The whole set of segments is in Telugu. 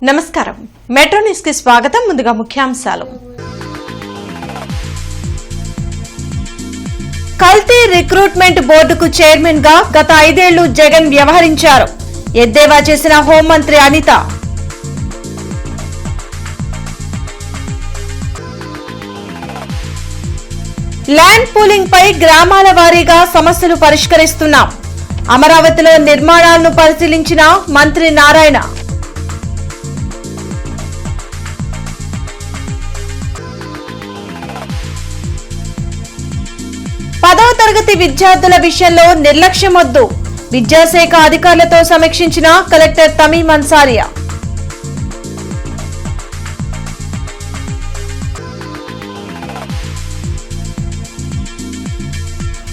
నమస్కారం మెట్రో న్యూస్ కి స్వాగతం. ముందుగా ముఖ్యాంశాలు. కల్తీ రిక్రూట్మెంట్ బోర్డుకు చైర్మన్ గా గత 5 ఏళ్లు జగన్ వ్యవహరించారు. ఎద్దేవా చేసిన హోంమంత్రి అనిత. ల్యాండ్ పూలింగ్ పై గ్రామాల వారీగా సమస్యలు పరిష్కరిస్తున్నాం. అమరావతిలో నిర్మాణాలను పరిశీలించిన మంత్రి నారాయణ. పదవ తరగతి విద్యార్థుల విషయంలో నిర్లక్ష్యం వద్దు. విద్యాశాఖ అధికారులతో సమీక్షించిన కలెక్టర్ తమీమ్ అన్సారియా.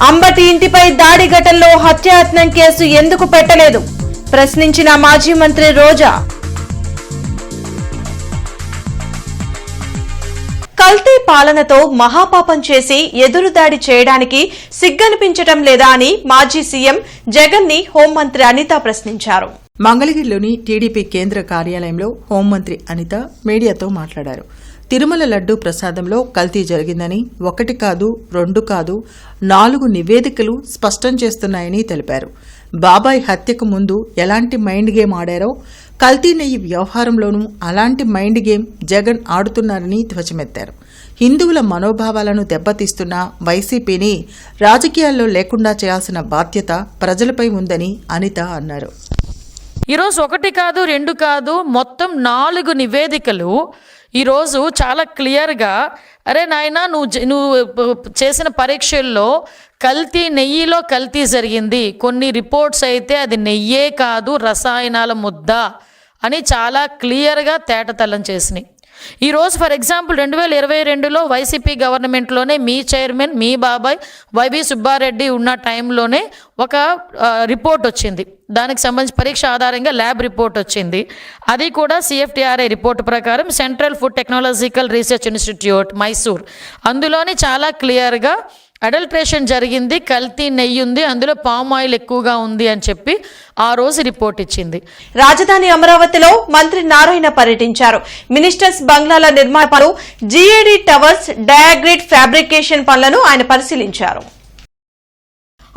అంబటి ఇంటిపై దాడి ఘటనలో హత్యాయత్నం కేసు ఎందుకు పెట్టలేదు ప్రశ్నించిన మాజీ మంత్రి రోజా. కల్తీ పాలనతో మహాపాపం చేసి ఎదురుదాడి చేయడానికి సిగ్గనిపించటం లేదా అని మాజీ సీఎం జగన్ ని హోంమంత్రి అనిత ప్రశ్నించారు. మంగళగిరిలోని టీడీపీ కేంద్ర కార్యాలయంలో హోంమంత్రి అనిత మీడియాతో మాట్లాడారు. తిరుమల లడ్డూ ప్రసాదంలో కల్తీ జరిగిందని 1 కాదు 2 కాదు 4 నివేదికలు స్పష్టం చేస్తున్నాయని తెలిపారు. బాబాయ్ హత్యకు ముందు ఎలాంటి మైండ్ గేమ్ ఆడారో కల్తీ నెయ్యి వ్యవహారంలోనూ అలాంటి మైండ్ గేమ్ జగన్ ఆడుతున్నారని ధ్వజమెత్తారు. హిందువుల మనోభావాలను దెబ్బతీస్తున్న వైసీపీని రాజకీయాల్లో లేకుండా చేయాల్సిన బాధ్యత ప్రజలపై ఉందని అనిత అన్నారు. ఈరోజు 1 కాదు 2 కాదు మొత్తం 4 నివేదికలు ఈరోజు చాలా క్లియర్గా అరే నాయనా నువ్వు చేసిన పరీక్షల్లో నెయ్యిలో కల్తీ జరిగింది, కొన్ని రిపోర్ట్స్ అయితే అది నెయ్యే కాదు రసాయనాల ముద్ద అని చాలా క్లియర్గా తేటతెల్లం చేసినాయి. ఈరోజు ఫర్ ఎగ్జాంపుల్ 2022లో వైసీపీ గవర్నమెంట్లోనే మీ చైర్మన్ మీ బాబాయ్ వైవి సుబ్బారెడ్డి ఉన్న టైంలోనే ఒక రిపోర్ట్ వచ్చింది. దానికి సంబంధించి పరీక్ష ఆధారంగా ల్యాబ్ రిపోర్ట్ వచ్చింది. అది కూడా CFTRI రిపోర్ట్ ప్రకారం central food technological research institute Mysore, అందులోని చాలా క్లియర్గా అడల్ట్రేషన్ జరిగింది, కల్తీ నెయ్యి ఉంది, అందులో పామ్ ఆయిల్ ఎక్కువగా ఉంది అని చెప్పి ఆ రోజు రిపోర్ట్ ఇచ్చింది. రాజధాని అమరావతిలో మంత్రి నారాయణ పర్యటించారు. మినిస్టర్స్ బంగ్లాల నిర్మాణ పనులు, GAD టవర్స్, డయాగ్రిడ్ ఫ్యాబ్రికేషన్ పనులను ఆయన పరిశీలించారు.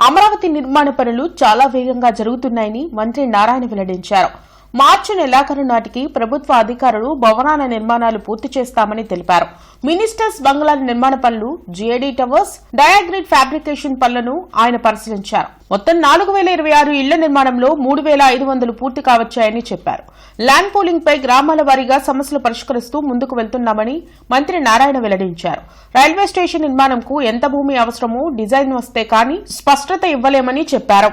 అమరావతి నిర్మాణ పనులు చాలా వేగంగా జరుగుతున్నాయని మంత్రి నారాయణ వెల్లడించారు. మార్చి నెలాఖరు నాటికి ప్రభుత్వ అధికారులు భవనాల నిర్మాణాలు పూర్తి చేస్తామని తెలిపారు. మినిస్టర్స్ బంగ్లాల నిర్మాణ పనులు, GAD టవర్స్, డయాగ్రిడ్ ఫ్యాబ్రికేషన్ పనులను ఆయన పరిశీలించారు. మొత్తం 4026 ఇళ్ల నిర్మాణంలో 3500 పూర్తి కావచ్చాయని చెప్పారు. ల్యాండ్ పూలింగ్ పై గ్రామాల వారీగా సమస్యలు పరిష్కరిస్తూ ముందుకు వెళ్తున్నామని మంత్రి నారాయణ వెల్లడించారు. రైల్వే స్టేషన్ నిర్మాణంకు ఎంత భూమి అవసరమో డిజైన్ వస్తే కానీ స్పష్టత ఇవ్వలేమని చెప్పారు.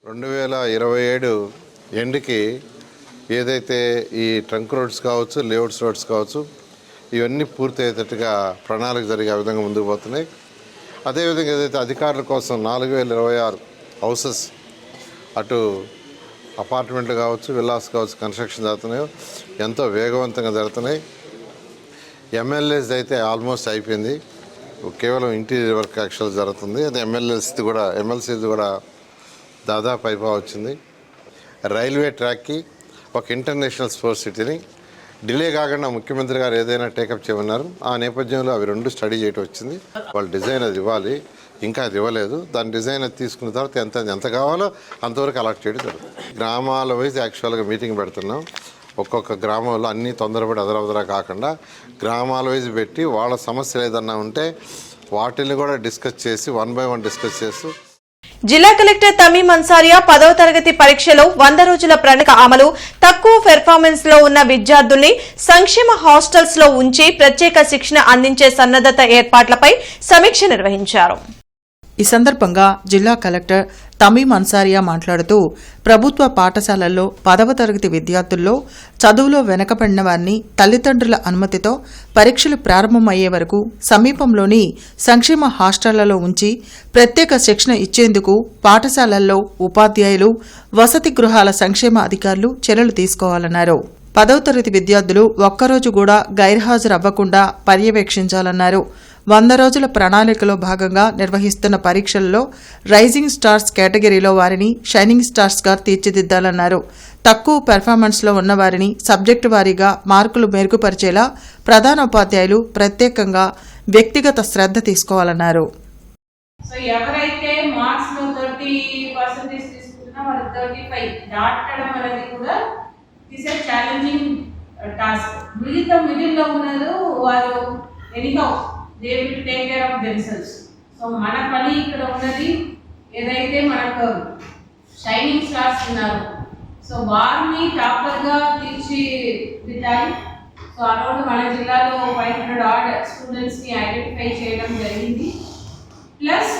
2027 ఎండ్కి ఏదైతే ఈ ట్రంక్ రోడ్స్ కావచ్చు, లేఅవుట్స్ రోడ్స్ కావచ్చు, ఇవన్నీ పూర్తి అయ్యేటట్టుగా ప్రణాళిక జరిగే విధంగా ముందుకు పోతున్నాయి. అదేవిధంగా ఏదైతే అధికారుల కోసం 4026 హౌసెస్, అటు అపార్ట్మెంట్లు కావచ్చు, విల్లాస్ కావచ్చు కన్స్ట్రక్షన్ జరుగుతున్నాయో ఎంతో వేగవంతంగా జరుగుతున్నాయి. MLAs అయితే ఆల్మోస్ట్ అయిపోయింది, కేవలం ఇంటీరియర్ వర్క్ యాక్చువల్ జరుగుతుంది. అది MLCది కూడా దాదాపు వచ్చింది. రైల్వే ట్రాక్కి ఒక ఇంటర్నేషనల్ స్పోర్ట్స్ సిటీని డిలే కాకుండా ముఖ్యమంత్రి గారు ఏదైనా టేకప్ చేయమన్నారు. ఆ నేపథ్యంలో అవి 2 స్టడీ చేయటం వచ్చింది. వాళ్ళు డిజైన్ అది ఇవ్వాలి, ఇంకా అది ఇవ్వలేదు. దాని డిజైన్ అది తీసుకున్న తర్వాత ఎంత కావాలో అంతవరకు అలాట్ చేయడం జరుగుతుంది. గ్రామాల వైజ్ యాక్చువల్గా మీటింగ్ పెడుతున్నాం. ఒక్కొక్క గ్రామంలో అన్నీ తొందరపడి అదరవదరా కాకుండా గ్రామాల వైజ్ పెట్టి వాళ్ళ సమస్యలు ఏదన్నా ఉంటే వాటిని కూడా డిస్కస్ చేసి 1 by 1 డిస్కస్ చేస్తూ. జిల్లా కలెక్టర్ తమీమ్ అన్సారియా 10వ తరగతి పరీక్షలో 100 రోజుల ప్రణాళిక అమలు, తక్కువ పెర్ఫార్మెన్స్ లో ఉన్న విద్యార్థుల్ని సంక్షేమ హాస్టల్స్ లో ఉంచి ప్రత్యేక శిక్షణ అందించే సన్నద్ధత ఏర్పాట్లపై సమీక్ష నిర్వహించారు. ఈ సందర్భంగా జిల్లా కలెక్టర్ తమీమ్ అన్సారియా మాట్లాడుతూ ప్రభుత్వ పాఠశాలల్లో 10వ తరగతి విద్యార్థుల్లో చదువులో వెనకబడిన వారిని తల్లిదండ్రుల అనుమతితో పరీక్షలు ప్రారంభమయ్యే వరకు సమీపంలోని సంక్షేమ హాస్టళ్లలో ఉంచి ప్రత్యేక శిక్షణ ఇచ్చేందుకు పాఠశాలల్లో ఉపాధ్యాయులు, వసతి గృహాల సంక్షేమ అధికారులు చర్యలు తీసుకోవాలన్నారు. 10వ తరగతి విద్యార్థులు ఒక్కరోజు కూడా గైర్హాజరవ్వకుండా పర్యవేక్షించాలన్నారు. 100 రోజుల ప్రణాళికలో భాగంగా నిర్వహిస్తున్న పరీక్షల్లో రైజింగ్ స్టార్స్ కేటగిరీలో వారిని షైనింగ్ స్టార్స్గా తీర్చిదిద్దాలన్నారు. తక్కువ పెర్ఫార్మెన్స్లో ఉన్నవారిని సబ్జెక్టు వారీగా మార్కులు మెరుగుపరిచేలా ప్రధానోపాధ్యాయులు ప్రత్యేకంగా వ్యక్తిగత శ్రద్ధ తీసుకోవాలన్నారు. సో ఎవరైతే మార్క్స్ లో 30% తీసుకుంటున్నా వాళ్ళు 35 దాటడం అనేది కూడా ఇట్స్ ఎ ఛాలెంజింగ్ టాస్క్. మిగతా మిడిల్ లో ఉన్నారు వారు anyhow they will take care of themselves. So మన పని ఇక్కడ ఉన్నది ఏదైతే మనకు షైనింగ్ స్టార్స్ ఉన్నారు సో వారిని టాపర్ గా తీర్చిదిద్దాలి. సో అరౌండ్ మన జిల్లాలో 500 ఆర్డ్ స్టూడెంట్స్ ని ఐడెంటిఫై చేయడం జరిగింది. ప్లస్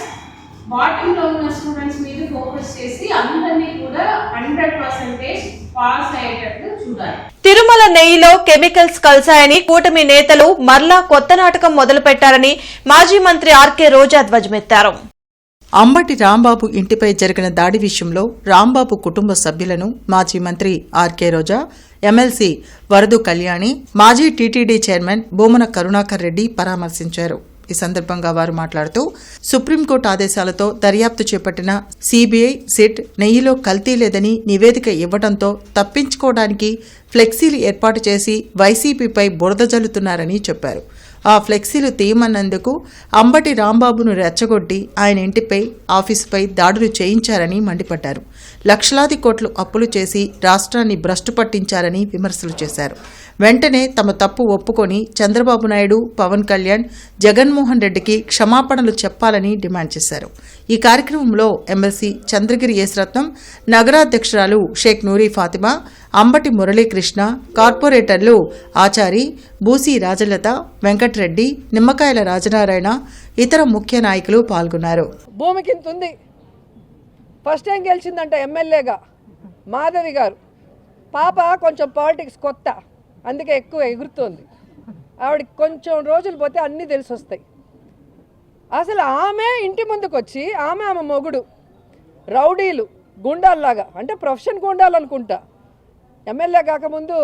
బాటంలో ఉన్న స్టూడెంట్స్ మీద ఫోకస్ చేసి అందరినీ కూడా 100% పాస్ అయ్యేటట్టు చూడాలి. తిరుమల నెయ్యిలో కెమికల్స్ కలిశాయని కూటమి నేతలు మరలా కొత్త నాటకం మొదలుపెట్టారని మాజీ మంత్రి ఆర్కే రోజా ధ్వజమెత్తారు. అంబటి రాంబాబు ఇంటిపై జరిగిన దాడి విషయంలో రాంబాబు కుటుంబ సభ్యులను మాజీ మంత్రి ఆర్కే రోజా, ఎమ్మెల్సీ వరదు కళ్యాణి, మాజీ టీటీడీ చైర్మన్ భూమన కరుణాకర్ రెడ్డి పరామర్శించారు. ఈ సందర్భంగా వారు మాట్లాడుతూ సుప్రీంకోర్టు ఆదేశాలతో దర్యాప్తు చేపట్టిన సీబీఐ, సిట్ నెయ్యిలో కల్తీ లేదని నివేదిక ఇవ్వడంతో తప్పించుకోవడానికి ఫ్లెక్సీలు ఏర్పాటు చేసి వైసీపీపై బురద జల్లుతున్నారని చెప్పారు. ఆ ఫ్లెక్సీలు తీయమన్నందుకు అంబటి రాంబాబును రెచ్చగొట్టి ఆయన ఇంటిపై, ఆఫీసుపై దాడులు చేయించారని మండిపడ్డారు. లక్షలాది కోట్లు అప్పులు చేసి రాష్ట్రాన్ని భ్రష్టు పట్టించారని విమర్శలు చేశారు. వెంటనే తమ తప్పు ఒప్పుకొని చంద్రబాబు నాయుడు, పవన్ కళ్యాణ్, జగన్మోహన్ రెడ్డికి క్షమాపణలు చెప్పాలని డిమాండ్ చేశారు. ఈ కార్యక్రమంలో ఎమ్మెల్సీ చంద్రగిరి యేసరత్నం, నగరాధ్యక్షురాలు షేక్ నూరి ఫాతిమా, అంబటి మురళీకృష్ణ, కార్పొరేటర్లు ఆచారి, బూసి రాజలత, వెంకట్రెడ్డి, నిమ్మకాయల రాజనారాయణ, ఇతర ముఖ్య నాయకులు పాల్గొన్నారు. భూమి కింద ఉంది. ఫస్ట్ టైం గెలిచిందంట ఎమ్మెల్యేగా మాధవి గారు. పాప కొంచెం పాలిటిక్స్ కొత్త, అందుకే ఎక్కువ ఎగురుతోంది. ఆవిడకి కొంచెం రోజులు పోతే అన్నీ తెలిసి వస్తాయి. అసలు ఆమె ఇంటి ముందుకు వచ్చి ఆమె మొగుడు రౌడీలు, గుండాల్లాగా, అంటే ప్రొఫెషన్ గుండాలు అనుకుంటా, ఎమ్మెల్యే కాకముందు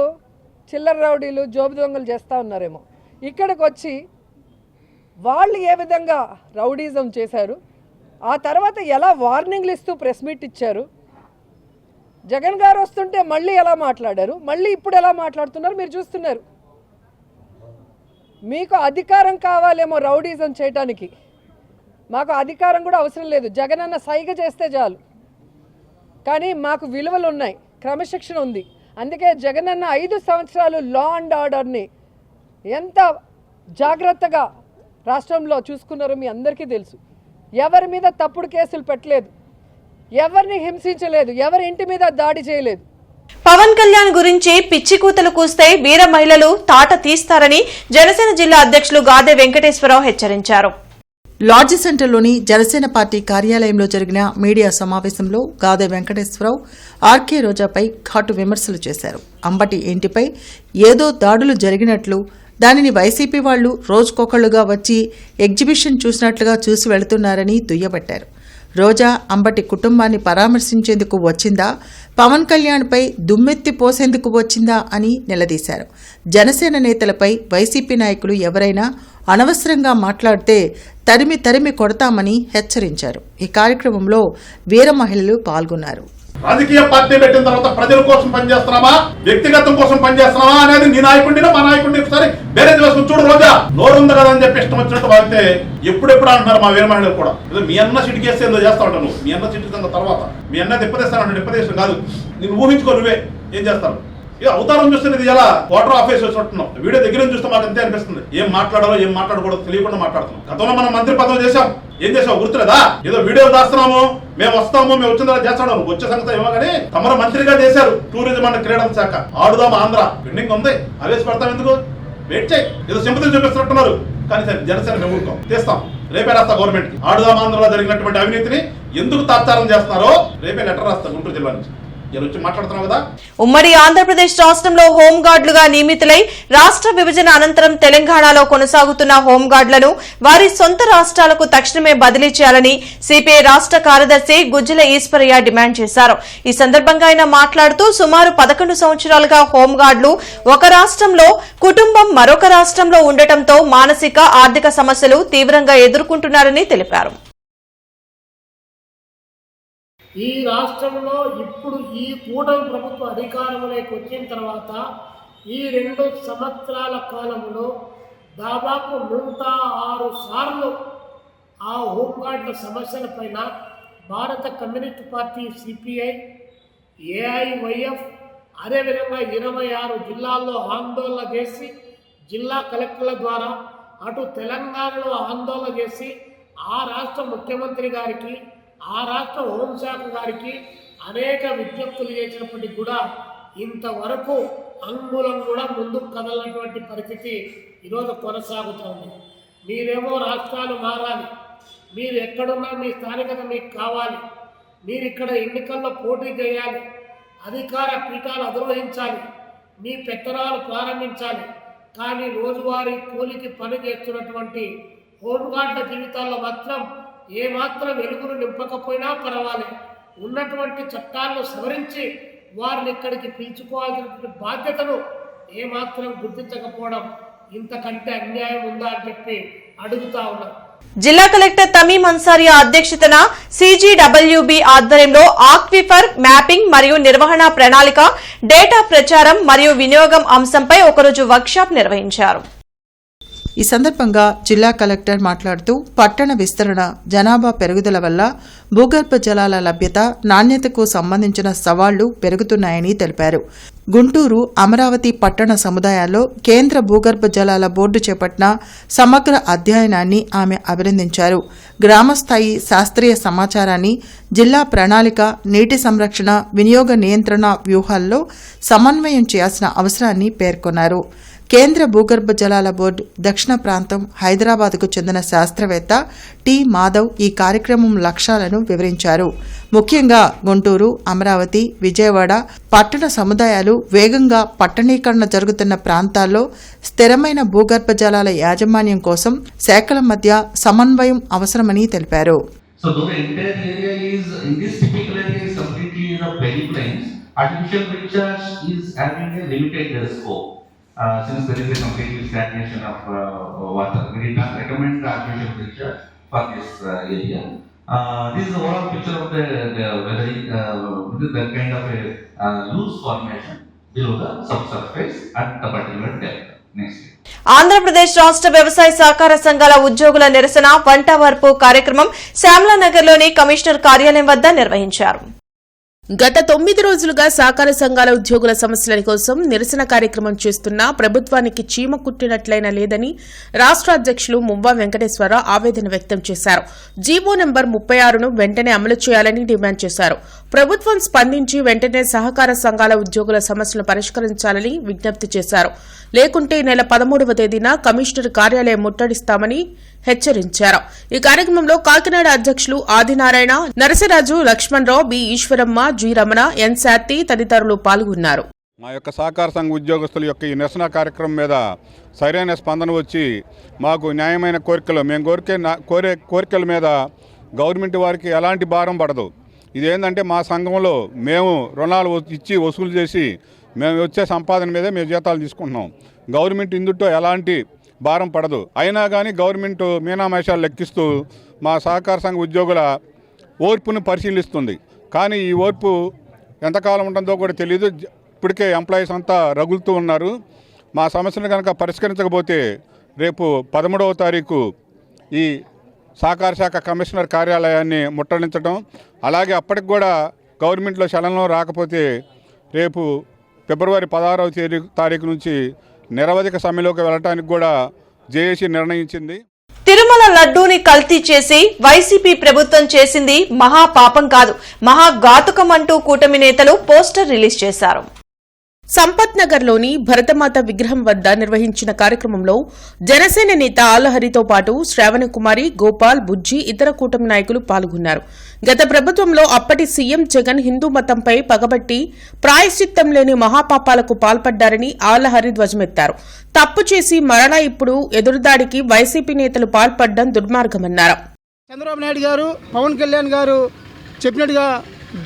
చిల్లర రౌడీలు, జోబు దొంగలు చేస్తూ ఉన్నారేమో, ఇక్కడికి వచ్చి వాళ్ళు ఏ విధంగా రౌడీజం చేశారు, ఆ తర్వాత ఎలా వార్నింగ్లు ఇస్తూ ప్రెస్ మీట్ ఇచ్చారు, జగన్ గారు వస్తుంటే మళ్ళీ ఎలా మాట్లాడారు, మళ్ళీ ఇప్పుడు ఎలా మాట్లాడుతున్నారు మీరు చూస్తున్నారు. మీకు అధికారం కావాలేమో రౌడీజం చేయటానికి, మాకు అధికారం కూడా అవసరం లేదు. జగన్ అన్న సైగ చేస్తే చాలు. కానీ మాకు విలువలు ఉన్నాయి, క్రమశిక్షణ ఉంది. అందుకే జగన్ అన్న 5 సంవత్సరాలు లా అండ్ ఆర్డర్ని ఎంత జాగ్రత్తగా రాష్ట్రంలో చూసుకున్నారో మీ అందరికీ తెలుసు. ఎవరి మీద తప్పుడు కేసులు పెట్టలేదు, ఎవరిని హింసించలేదు, ఎవరి ఇంటి మీద దాడి చేయలేదు. పవన్ కళ్యాణ్ గురించి పిచ్చి కూతలు కూస్తే వీర మహిళలు తాట తీస్తారని జనసేన జిల్లా అధ్యక్షులు గాదె వెంకటేశ్వరరావు హెచ్చరించారు. లాడ్జి సెంటర్లోని జనసేన పార్టీ కార్యాలయంలో జరిగిన మీడియా సమావేశంలో గాదె వెంకటేశ్వరరావు ఆర్కే రోజాపై ఘాటు విమర్శలు చేశారు. అంబటి ఇంటిపై ఏదో దాడులు జరిగినట్లు, దానిని వైసీపీ వాళ్లు రోజుకొకళ్లుగా వచ్చి ఎగ్జిబిషన్ చూసినట్లుగా చూసి వెళుతున్నారని దుయ్యబట్టారు. రోజా అంబటి కుటుంబాన్ని పరామర్శించేందుకు వచ్చిందా, పవన్ కళ్యాణ్పై దుమ్మెత్తి పోసేందుకు వచ్చిందా అని నిలదీశారు. జనసేన నేతలపై వైసీపీ నాయకులు ఎవరైనా అనవసరంగా మాట్లాడితే తరిమి కొడతామని హెచ్చరించారు. ఈ కార్యక్రమంలో వీర మహిళలు పాల్గొన్నారు. రాజకీయ పార్టీ పెట్టిన తర్వాత ప్రజల కోసం పనిచేస్తున్నామా, వ్యక్తిగతం కోసం పనిచేస్తున్నామా అనేది నీ నాయకుడిని మా నాయకుడిని ఒకసారి బేరే వేసుకుని చూడు. రోజా నోరు ఉంది కదా అని చెప్పి ఇష్టం వచ్చినట్టు వాడితే ఎప్పుడెప్పుడు అంటున్నారు మా వీర మహిళలు కూడా. మీ అన్న సిటీ చేస్తే ఏదో చేస్తా ఉంటాను, నువ్వు మీ అన్న సిటీ తర్వాత మీ అన్న తిప్పదేస్తాను, తిప్పదేశం కాదు, నేను ఊహించుకో నువ్వే ఏం చేస్తాను. అవతారం చూస్తున్నది ఎలా వాటర్ ఆఫీస్ వచ్చినట్టున్నాం. వీడియో దగ్గర చూస్తే మాకు అంతే అనిపిస్తుంది. ఏం మాట్లాడాలో ఏం మాట్లాడకూడదు తెలియకుండా మాట్లాడుతున్నాం. గతంలో మనం మంత్రి పదవి చేశాం, ఏం చేసావు గుర్తులేదా? ఏదో వీడియో దాస్తున్నాము, మేము వస్తాము, మేము వచ్చిన తర్వాత చేస్తాము, వచ్చే సంగతి ఏమో కానీ తమరు మంత్రిగా చేశారు టూరిజం అండ్ క్రీడల శాఖ. ఆడుదాం ఆంధ్ర పెండింగ్ ఉంది, ఆవేశపడతాం ఎందుకు? వెయిట్ చేయి. ఏదో సింపతి చూపిస్తున్నట్టున్నారు కానీ సరే జనసేన మేము తీస్తాం. రేపే రాస్తా గవర్నమెంట్ కి ఆడుదాం ఆంధ్రలో జరిగినటువంటి అవినీతిని ఎందుకు తాత్సారం చేస్తున్నారో రేపే లెటర్ రాస్తా గుంటూరు జిల్లా నుంచి. ఇలా వచ్చి మాట్లాడుతున్నావు కదా. ఉమ్మడి ఆంధ్రప్రదేశ్ రాష్ట్రంలో హోంగార్డులుగా నియమితులై రాష్ట్ర విభజన అనంతరం తెలంగాణలో కొనసాగుతున్న హోంగార్డులను వారి సొంత రాష్ట్రాలకు తక్షణమే బదిలీ చేయాలని సిపిఐ రాష్ట్ర కార్యదర్శి గుజ్జల ఈశ్వరయ్య డిమాండ్ చేశారు. ఈ సందర్భంగా ఆయన మాట్లాడుతూ సుమారు 11 సంవత్సరాలుగా హోంగార్డులు ఒక రాష్ట్రంలో, కుటుంబం మరొక రాష్ట్రంలో ఉండటంతో మానసిక, ఆర్థిక సమస్యలు తీవ్రంగా ఎదుర్కొంటున్నారని తెలిపారు. ఈ రాష్ట్రంలో ఇప్పుడు ఈ కూటమి ప్రభుత్వ అధికారంలోకి వచ్చిన తర్వాత ఈ 2 సంవత్సరాల కాలంలో దాదాపు 106 సార్లు ఆ హోంగార్డుల సమస్యలపైన భారత కమ్యూనిస్ట్ పార్టీ సిపిఐ, ఏఐవైఎఫ్ అదేవిధంగా 26 జిల్లాల్లో ఆందోళన చేసి జిల్లా కలెక్టర్ల ద్వారా అటు తెలంగాణలో ఆందోళన చేసి ఆ రాష్ట్ర ముఖ్యమంత్రి గారికి, ఆ రాష్ట్ర హోంశాఖ గారికి అనేక విజ్ఞప్తులు చేసినప్పటికీ కూడా ఇంతవరకు అంగుళం కూడా ముందుకు కదలనటువంటి పరిస్థితి ఈరోజు కొనసాగుతోంది. మీరేమో రాష్ట్రాలు మారాలి, మీరు ఎక్కడున్నా మీ స్థానికత మీకు కావాలి, మీరు ఇక్కడ ఎన్నికల్లో పోటీ చేయాలి, అధికార పీఠాలు అధిరోహించాలి, మీ పెత్తనాలు ప్రారంభించాలి. కానీ రోజువారీ కూలికి పని చేస్తున్నటువంటి హోంగార్డుల జీవితాల్లో మాత్రం ఏమాత్రం వెలుగును నింపకపోయినా పర్వాలేదు, ఉన్నటువంటి చట్టాలను సవరించి వారిని ఇక్కడికి పిలుచుకోవాల్సినటువంటి బాధ్యతను ఏమాత్రం గుర్తించకపోవడం ఇంతకంటే అన్యాయం ఉందా అని చెప్పి అడుగుతా ఉన్నారు. జిల్లా కలెక్టర్ తమీం అన్సారియా అధ్యక్షతన సిజిడబ్ల్యూబీ ఆధ్వర్యంలో ఆక్విఫర్ మ్యాపింగ్ మరియు నిర్వహణ ప్రణాళిక, డేటా ప్రచారం మరియు వినియోగం అంశంపై ఒకరోజు వర్క్షాప్ నిర్వహించారు. ఈ సందర్భంగా జిల్లా కలెక్టర్ మాట్లాడుతూ పట్టణ విస్తరణ, జనాభా పెరుగుదల వల్ల భూగర్భ జలాల లభ్యత, నాణ్యతకు సంబంధించిన సవాళ్లు పెరుగుతున్నాయని తెలిపారు. గుంటూరు, అమరావతి పట్టణ సముదాయాల్లో కేంద్ర భూగర్భ జలాల బోర్డు చేపట్టిన సమగ్ర అధ్యయనాన్ని ఆమె అభినందించారు. గ్రామస్థాయి శాస్త్రీయ సమాచారాన్ని జిల్లా ప్రణాళిక, నీటి సంరక్షణ, వినియోగ నియంత్రణ వ్యూహాల్లో సమన్వయం చేయాల్సిన అవసరాన్ని పేర్కొన్నారు. కేంద్ర భూగర్భ జలాల బోర్డు దక్షిణ ప్రాంతం హైదరాబాద్కు చెందిన శాస్త్రవేత్త టి మాధవ్ ఈ కార్యక్రమం లక్ష్యాలను వివరించారు. ముఖ్యంగా గుంటూరు, అమరావతి, విజయవాడ పట్టణ సముదాయాలు వేగంగా పట్టణీకరణ జరుగుతున్న ప్రాంతాల్లో స్థిరమైన భూగర్భ జలాల యాజమాన్యం కోసం శాఖల మధ్య సమన్వయం అవసరమని తెలిపారు. Since there is a complete stagnation of water, we did not recommend the artificial filter for this area. This is the overall picture of the weathering with that kind of a loose formation below the subsurface at the particular depth. Next. Andhra Pradesh రాష్ట్ర వ్యవసాయ సహకార సంఘాల ఉద్యోగుల నిరసన వంట వార్పు కార్యక్రమం శ్యామలానగర్లోని కమిషనర్ కార్యాలయం వద్ద నిర్వహించారు. గత 9 రోజులుగా సహకార సంఘాల ఉద్యోగుల సమస్యల కోసం నిరసన కార్యక్రమం చేస్తున్నా ప్రభుత్వానికి చీమ కుట్టినట్లయినా లేదని రాష్ట్ర అధ్యక్షులు మువ్వా వెంకటేశ్వరరావు ఆవేదన వ్యక్తం చేశారు. జీవో నంబర్ 36ను వెంటనే అమలు చేయాలని డిమాండ్ చేశారు. ప్రభుత్వం స్పందించి వెంటనే సహకార సంఘాల ఉద్యోగుల సమస్యలను పరిష్కరించాలని విజ్ఞప్తి చేశారు. లేకుంటే ఈ నెల 13వ తేదీన కమిషనర్ కార్యాలయం ముట్టడిస్తామని హెచ్చరించారు. ఈ కార్యక్రమంలో కాకినాడ అధ్యక్షులు ఆదినారాయణ, నరసరాజు, లక్ష్మణరావు, బి ఈశ్వరమ్మ, జి రమణ, ఎన్ శాతి తదితరులు పాల్గొన్నారు. మా యొక్క సహకార సంఘ ఉద్యోగస్తుల యొక్క ఈ నిరసన కార్యక్రమం మీద సరైన స్పందన వచ్చి మాకు న్యాయమైన కోరికలు, మేము కోరే కోరికల మీద గవర్నమెంట్ వారికి ఎలాంటి భారం పడదు. ఇదేంటంటే మా సంఘంలో మేము రుణాలు ఇచ్చి వసూలు చేసి మేము వచ్చే సంపాదన మీదే మేము జీతాలు తీసుకుంటున్నాం. గవర్నమెంట్ ఇందుతో ఎలాంటి భారం పడదు. అయినా కానీ గవర్నమెంట్ మీనామేషాలు లెక్కిస్తూ మా సహకార సంఘ ఉద్యోగుల ఓర్పును పరిశీలిస్తుంది. కానీ ఈ ఓర్పు ఎంతకాలం ఉంటుందో కూడా తెలియదు. ఇప్పటికే ఎంప్లాయీస్ అంతా రగులుతూ ఉన్నారు. మా సమస్యను కనుక పరిష్కరించకపోతే రేపు 13వ తారీఖు ఈ సహకార శాఖ కమిషనర్ కార్యాలయాన్ని ముట్టడించడం, అలాగే అప్పటికి కూడా గవర్నమెంట్లో చలనం రాకపోతే రేపు ఫిబ్రవరి 16వ తారీఖు నుంచి నిరవధిక సమ్మెలోకి వెళ్ళడానికి కూడా జేఏసీ నిర్ణయించింది. తిరుమల లడ్డూని కల్తీ చేసి వైసీపీ ప్రభుత్వం చేసింది మహా పాపం కాదు, మహా ఘాతుకం అంటూ కూటమి నేతలు పోస్టర్ రిలీజ్ చేశారు. సంపత్ నగర్లోని భరతమాత విగ్రహం వద్ద నిర్వహించిన కార్యక్రమంలో జనసేన నేత ఆలహరితో పాటు శ్రావణ కుమారి, గోపాల్, బుజ్జి, ఇతర కూటమి నాయకులు పాల్గొన్నారు. గత ప్రభుత్వంలో అప్పటి సీఎం జగన్ హిందూ మతంపై పగబట్టి ప్రాయశ్చిత్తం లేని మహాపాపాలకు పాల్పడ్డారని ఆలహరి ధ్వజమెత్తారు. తప్పు చేసి మరలా ఇప్పుడు ఎదురుదాడికి వైసీపీ నేతలు పాల్పడడం దుర్మార్గమన్నారు. చంద్రబాబు నాయుడు గారు, పవన్ కళ్యాణ్ గారు చెప్పినట్టుగా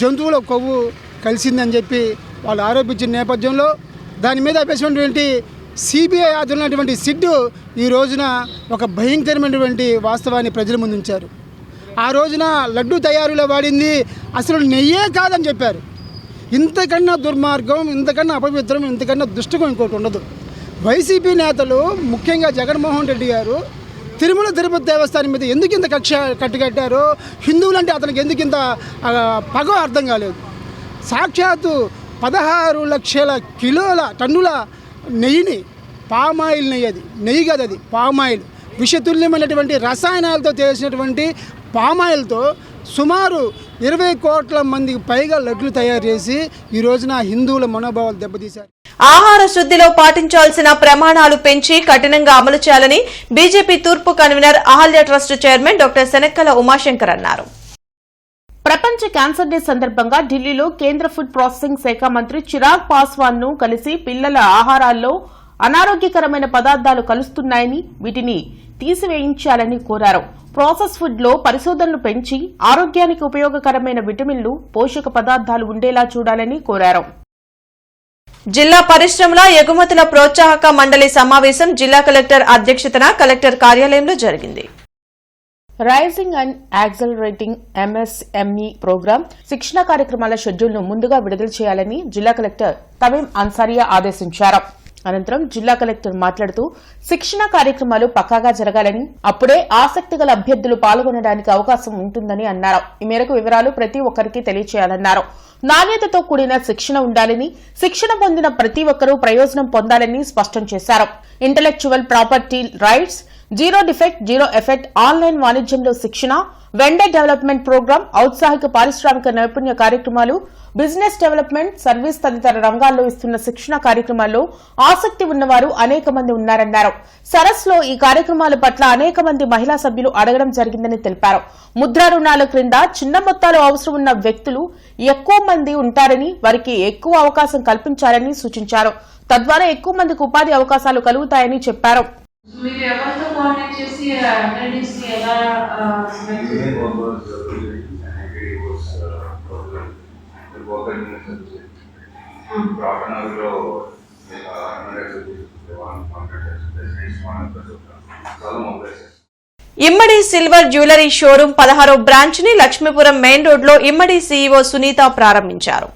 జంతువుల కొవ్వు కలిసిందని చెప్పి వాళ్ళు ఆరోపించిన నేపథ్యంలో దాని మీద వేసినటువంటి సిబిఐ ఆధ్వర్యంలోటువంటి సిట్ ఈ రోజున ఒక భయంకరమైనటువంటి వాస్తవాన్ని ప్రజల ముందు ఉంచారు. ఆ రోజున లడ్డు తయారీలో వాడింది అసలు నెయ్యే కాదని చెప్పారు. ఇంతకన్నా దుర్మార్గం, ఇంతకన్నా అపవిత్రం, ఇంతకన్నా దుష్టం ఇంకోటి ఉండదు. వైసీపీ నేతలు, ముఖ్యంగా జగన్మోహన్ రెడ్డి గారు తిరుమల తిరుపతి దేవస్థానం మీద ఎందుకు ఇంత కక్ష కట్టుకట్టారో, హిందువులంటే అతనికి ఎందుకు ఇంత పగ అర్థం కాలేదు. సాక్షాత్తు 16 లక్షల కిలోల టన్నుల నెయ్యిని, పామాయిల్ నెయ్యి, అది నెయ్యి కాదు, అది పామాయిల్, విషతుల్యమైనటువంటి రసాయనాలతో చేసినటువంటి పామాయిల్తో సుమారు 20 కోట్ల మందికి పైగా లడ్లు తయారు చేసి ఈ రోజున హిందువుల మనోభావాలు దెబ్బతీశారు. ఆహార శుద్ధిలో పాటించాల్సిన ప్రమాణాలు పెంచి కఠినంగా అమలు చేయాలని బీజేపీ తూర్పు convener Ahalya trust chairman doctor Shanakkala Umashankar అన్నారు. ప్రపంచ క్యాన్సర్ డే సందర్భంగా ఢిల్లీలో కేంద్ర ఫుడ్ ప్రాసెసింగ్ శాఖ మంత్రి చిరాగ్ పాస్వాన్ ను కలిసి పిల్లల ఆహారాల్లో అనారోగ్యకరమైన పదార్థాలు కలుస్తున్నాయని, వీటిని తీసివేయించాలని కోరారు. ప్రాసెస్ ఫుడ్ లో పరిశోధనలు పెంచి ఆరోగ్యానికి ఉపయోగకరమైన విటమిన్లు, పోషక పదార్థాలు ఉండేలా చూడాలని కోరారు. జిల్లా పరిశ్రమల ఎగుమతుల ప్రోత్సాహక మండలి సమావేశం జిల్లా కలెక్టర్ అధ్యక్షతన కలెక్టర్ కార్యాలయంలో జరిగింది. Raising and accelerating MSME programme శిక్షణ కార్యక్రమాల షెడ్యూల్ను ముందుగా విడుదల చేయాలని జిల్లా కలెక్టర్ తమీం అన్సారియా ఆదేశించారు. అనంతరం జిల్లా కలెక్టర్ మాట్లాడుతూ శిక్షణ కార్యక్రమాలు పక్కాగా జరగాలని, అప్పుడే ఆసక్తి గల అభ్యర్థులు పాల్గొనడానికి అవకాశం ఉంటుందని అన్నారు. ఈ మేరకు వివరాలు ప్రతి ఒక్కరికి తెలియచేయాలన్నారు. నాణ్యతతో కూడిన శిక్షణ ఉండాలని, శిక్షణ పొందిన ప్రతి ఒక్కరూ ప్రయోజనం పొందాలని స్పష్టం చేశారు. Intellectual property rights, zero defect, zero effect, online వాణిజ్యంలో శిక్షణ, వెండర్ డెవలప్మెంట్ ప్రోగ్రాం, ఔత్సాహిక పారిశ్రామిక నైపుణ్య కార్యక్రమాలు, బిజినెస్ డెవలప్మెంట్, సర్వీస్ తదితర రంగాల్లో ఇస్తున్న శిక్షణ కార్యక్రమాల్లో ఆసక్తి ఉన్నవారు అనేక మంది ఉన్నారన్నారు. సరస్సులో ఈ కార్యక్రమాల పట్ల అనేక మంది మహిళా సభ్యులు అడగడం జరిగిందని తెలిపారు. ముద్రా రుణాల క్రింద చిన్న మొత్తాలు అవసరం ఉన్న వ్యక్తులు ఎక్కువ మంది ఉంటారని, వారికి ఎక్కువ అవకాశం కల్పించాలని సూచించారు. తద్వారా ఎక్కువ మందికి ఉపాధి అవకాశాలు కలుగుతాయని చెప్పారు. మీరు ఎవరితో కోఆర్డినేట్ చేసి అప్రెంటిస్ ఎలా ఇమ్మడి సిల్వర్ జ్యువెలరీ షోరూం 16వ బ్రాంచ్ ని లక్ష్మీపురం మెయిన్ రోడ్ లో ఇమ్మడి సీఈఓ సునీత ప్రారంభించారు.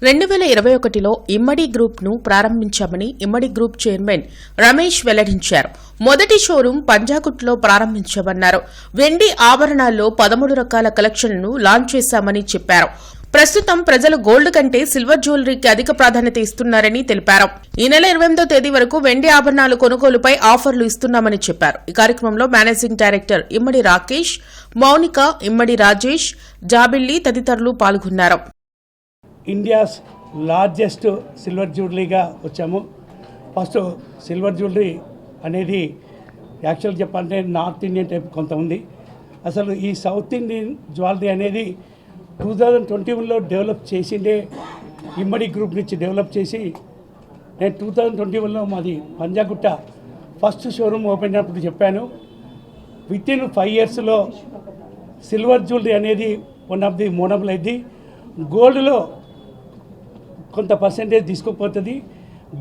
2021లో ఇమ్మడి గ్రూప్ ను ప్రారంభించామని ఇమ్మడి గ్రూప్ చైర్మన్ రమేష్ వెల్లడించారు. మొదటి షోరూం పంజాగుట్లో ప్రారంభించామన్నారు. వెండి ఆభరణాల్లో 13 రకాల కలెక్షన్లను లాంచ్ చేశామని చెప్పారు. ప్రస్తుతం ప్రజలు గోల్డ్ కంటే సిల్వర్ జ్యువెలరీకి అధిక ప్రాధాన్యత ఇస్తున్నారని తెలిపారు. ఈ నెల 28వ తేదీ వరకు వెండి ఆభరణాలు కొనుగోలుపై ఆఫర్లు ఇస్తున్నామని చెప్పారు. ఈ కార్యక్రమంలో మేనేజింగ్ డైరెక్టర్ ఇమ్మడి రాకేష్, మౌనిక, ఇమ్మడి రాజేష్, జాబిల్లి తదితరులు పాల్గొన్నారు. ఇండియాస్ లార్జెస్ట్ సిల్వర్ జ్యువెలరీగా వచ్చాము. ఫస్ట్ సిల్వర్ జ్యువెలరీ అనేది యాక్చువల్ చెప్పాలంటే నార్త్ ఇండియన్ టైప్ కొంత ఉంది. అసలు ఈ సౌత్ ఇండియన్ జ్యువెలరీ అనేది 2021లో డెవలప్ చేసిండే ఇమ్మడి గ్రూప్ నుంచి డెవలప్ చేసి నేను 2021లో మాది పంజాగుట్ట ఫస్ట్ షోరూమ్ ఓపెన్ అయినప్పుడు చెప్పాను. వితిన్ 5 yearsలో సిల్వర్ జ్యువెలరీ అనేది వన్ ఆఫ్ ది మోనబుల్ అయింది. గోల్డ్లో కొంత పర్సెంటేజ్ తీసుకోపోతుంది.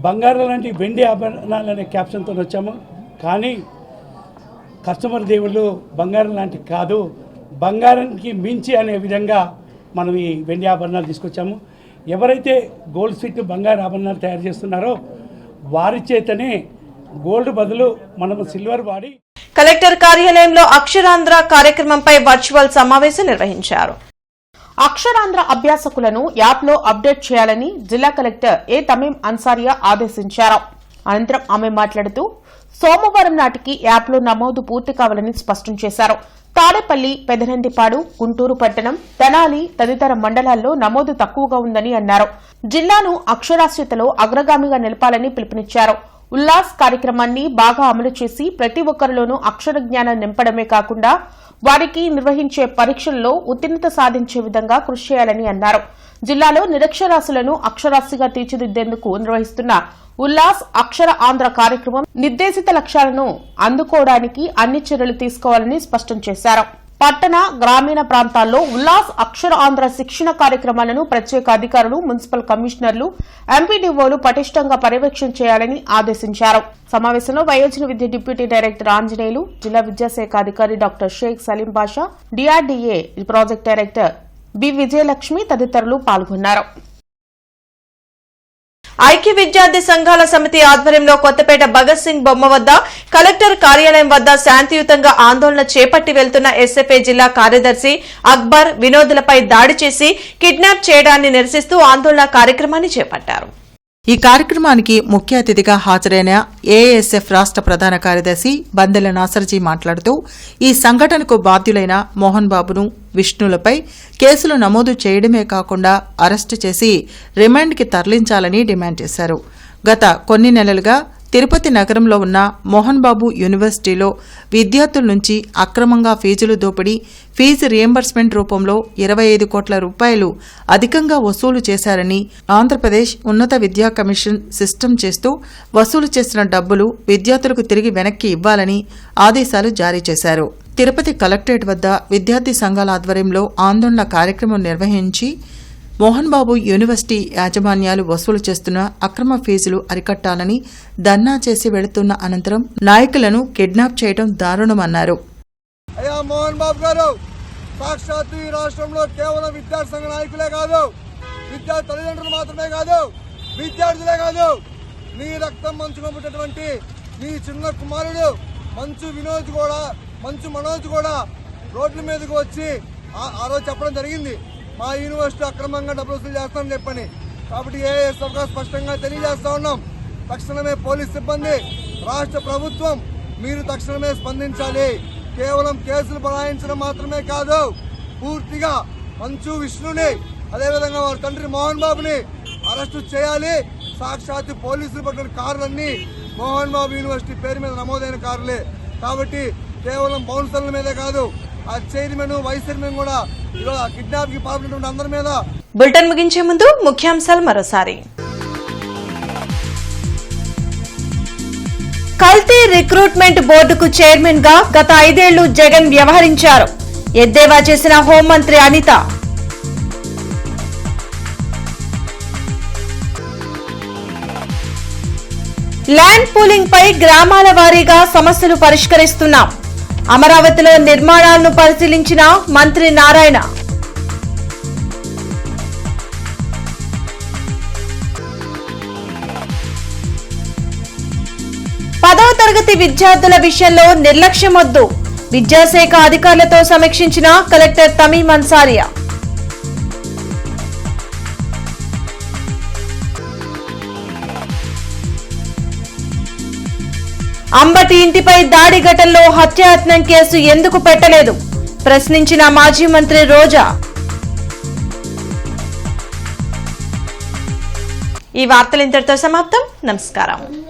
బంగారం లాంటి వెండి ఆభరణాలు అనే క్యాప్షన్తో వచ్చాము. కానీ కస్టమర్ దేవుళ్ళు బంగారం లాంటి కాదు, బంగారానికి మించి అనే విధంగా మనం ఈ వెండి ఆభరణాలు తీసుకొచ్చాము. ఎవరైతే గోల్డ్ స్వీట్ బంగారు ఆభరణాలు తయారు చేస్తున్నారో వారి చేతనే గోల్డ్ బదులు మనం సిల్వర్ వాడి. కలెక్టర్ కార్యాలయంలో అక్షరాంధ్ర కార్యక్రమంపై వర్చువల్ సమావేశం నిర్వహించారు. అక్షరాంధ్ర అభ్యాసకులను యాప్లో అప్డేట్ చేయాలని జిల్లా కలెక్టర్ ఏ తమీం అన్సారియా ఆదేశించారు. అనంతరం ఆమె మాట్లాడుతూ సోమవారం నాటికి యాప్లో నమోదు పూర్తి కావాలని స్పష్టం చేశారు. తాడేపల్లి, పెదనందిపాడు, గుంటూరు పట్టణం, తెనాలి తదితర మండలాల్లో నమోదు తక్కువగా ఉందని అన్నారు. జిల్లాను అక్షరాస్యతలో అగ్రగామిగా నిలపాలని పిలుపునిచ్చారు. ఉల్లాస్ కార్యక్రమాన్ని బాగా అమలు చేసి ప్రతి ఒక్కరిలోనూ అక్షర జ్ఞానం నింపడమే కాకుండా వారికి నిర్వహించే పరీక్షల్లో ఉత్తీర్ణత సాధించే విధంగా కృషి చేయాలని అన్నారు. జిల్లాలో నిరక్షరాస్యులను అక్షరాస్యగా తీర్చిదిద్దేందుకు నిర్వహిస్తున్న ఉల్లాస్ అక్షర ఆంధ్ర కార్యక్రమం నిర్దేశిత లక్ష్యాలను అందుకోవడానికి అన్ని చర్యలు తీసుకోవాలని స్పష్టం చేశారు. పట్టణ, గ్రామీణ ప్రాంతాల్లో ఉల్లాస్ అక్షర ఆంధ్ర శిక్షణ కార్యక్రమాలను ప్రత్యేక అధికారులు, మున్సిపల్ కమిషనర్లు, ఎంపీడీఓలు పటిష్టంగా పర్యవేక్షణ చేయాలని ఆదేశించారు. సమావేశంలో వయోజన విద్య డిప్యూటీ డైరెక్టర్ ఆంజనేయులు, జిల్లా విద్యాశాఖ అధికారి doctor Sheikh Saleem Basha, DRDA project director B Vijayalakshmi తదితరులు పాల్గొన్నారు. ఐక్య విద్యార్థి సంఘాల సమితి ఆధ్వర్యంలో కొత్తపేట భగత్ సింగ్ బొమ్మ వద్ద, కలెక్టర్ కార్యాలయం వద్ద శాంతియుతంగా ఆందోళన చేపట్టి వెళ్తున్న ఎస్ఎఫ్ఐ జిల్లా కార్యదర్శి అక్బర్, వినోదులపై దాడి చేసి కిడ్నాప్ చేయడాన్ని నిరసిస్తూ ఆందోళన కార్యక్రమాన్ని చేపట్టారు. ఈ కార్యక్రమానికి ముఖ్య అతిథిగా హాజరైన ఏఎస్ఎఫ్ రాష్ట్ర ప్రధాన కార్యదర్శి బందెల నాసర్జీ మాట్లాడుతూ ఈ సంఘటనకు బాధ్యులైన మోహన్ బాబును, విష్ణులపై కేసులు నమోదు చేయడమే కాకుండా అరెస్టు చేసి రిమాండ్కి తరలించాలని డిమాండ్ చేశారు. గత కొన్ని నెలలుగా తిరుపతి నగరంలో ఉన్న మోహన్ బాబు యూనివర్సిటీలో విద్యార్థుల నుంచి అక్రమంగా ఫీజులు దోపిడీ, ఫీజు రియంబర్స్మెంట్ రూపంలో 25 కోట్ల రూపాయలు అధికంగా వసూలు చేశారని ఆంధ్రప్రదేశ్ ఉన్నత విద్యా కమిషన్ సిస్టమ్ చేస్తూ వసూలు చేసిన డబ్బులు విద్యార్థులకు తిరిగి వెనక్కి ఇవ్వాలని ఆదేశాలు జారీ చేశారు. తిరుపతి కలెక్టరేట్ వద్ద విద్యార్థి సంఘాల ఆధ్వర్యంలో ఆందోళన కార్యక్రమం నిర్వహించి మోహన్ బాబు యూనివర్సిటీ యాజమాన్యాలు వసూలు చేస్తున్న అక్రమ ఫీజులు అరికట్టాలని ధర్నా చేసి వెళుతున్న అనంతరం నాయకులను కిడ్నాప్ చేయడం దారుణమన్నారు. అయ్యా మోహన్ బాబు గారు, సాక్షాత్తు ఈ రాష్ట్రంలో కేవలం విద్యార్థి సంఘ నాయకులే కాదు, విద్యార్థి తల్లిదండ్రులు మాత్రమే కాదు, విద్యార్థులే కాదు, నీ రక్తం మంచుగా పుట్టినటువంటి నీ చిన్న కుమారుడు మంచు వినోద్ కూడా, మంచు మనోజ్ కూడా రోడ్ల మీదకి వచ్చి ఆ రోజు చెప్పడం జరిగింది, మా యూనివర్సిటీ అక్రమంగా డబ్బులు వసూలు చేస్తామని చెప్పని. కాబట్టి ఏఎస్ఎఫ్గా స్పష్టంగా తెలియజేస్తా ఉన్నాం, తక్షణమే పోలీస్ సిబ్బంది, రాష్ట్ర ప్రభుత్వం మీరు తక్షణమే స్పందించాలి. కేవలం కేసులు బనాయించడం మాత్రమే కాదు, పూర్తిగా మంచు విష్ణుని, అదేవిధంగా వారి తండ్రి మోహన్ బాబుని అరెస్టు చేయాలి. సాక్షాత్తు పోలీసులు పట్టిన కార్లన్నీ మోహన్ బాబు యూనివర్సిటీ పేరు మీద నమోదైన కార్లే. కాబట్టి కేవలం బౌన్సర్ల మీదే కాదు, ఆ చైర్మన్, వైస్ చైర్మన్ కూడా ఈరోజు కిడ్నాప్ కి పాల్పడినటువంటి అందరి మీద. బులెటిన్ ముగించే ముందు ముఖ్యాంశాలు మరోసారి. కల్తీ రిక్రూట్మెంట్ బోర్డుకు చైర్మన్ గా గత 5 ఏళ్లు జగన్ వ్యవహరించారు. ఎద్దేవా చేసిన హోంమంత్రి అనిత. ల్యాండ్ పూలింగ్ పై గ్రామాల వారీగా సమస్యలు పరిష్కరిస్తున్నాం. అమరావతిలో నిర్మాణాలను పరిశీలించిన మంత్రి నారాయణ. పదవ తరగతి విద్యార్థుల విషయంలో నిర్లక్ష్యం వద్దు, విద్యాశాఖ అధికారులతో సమీక్షించిన కలెక్టర్ తమీం అన్సారియా. అంబటి ఇంటిపై దాడి ఘటనలో హత్యాయత్నం కేసు ఎందుకు పెట్టలేదు ప్రశ్నించిన మాజీ మంత్రి రోజా. ఈ వార్తలు ఇంతటితో సమాప్తం. నమస్కారం.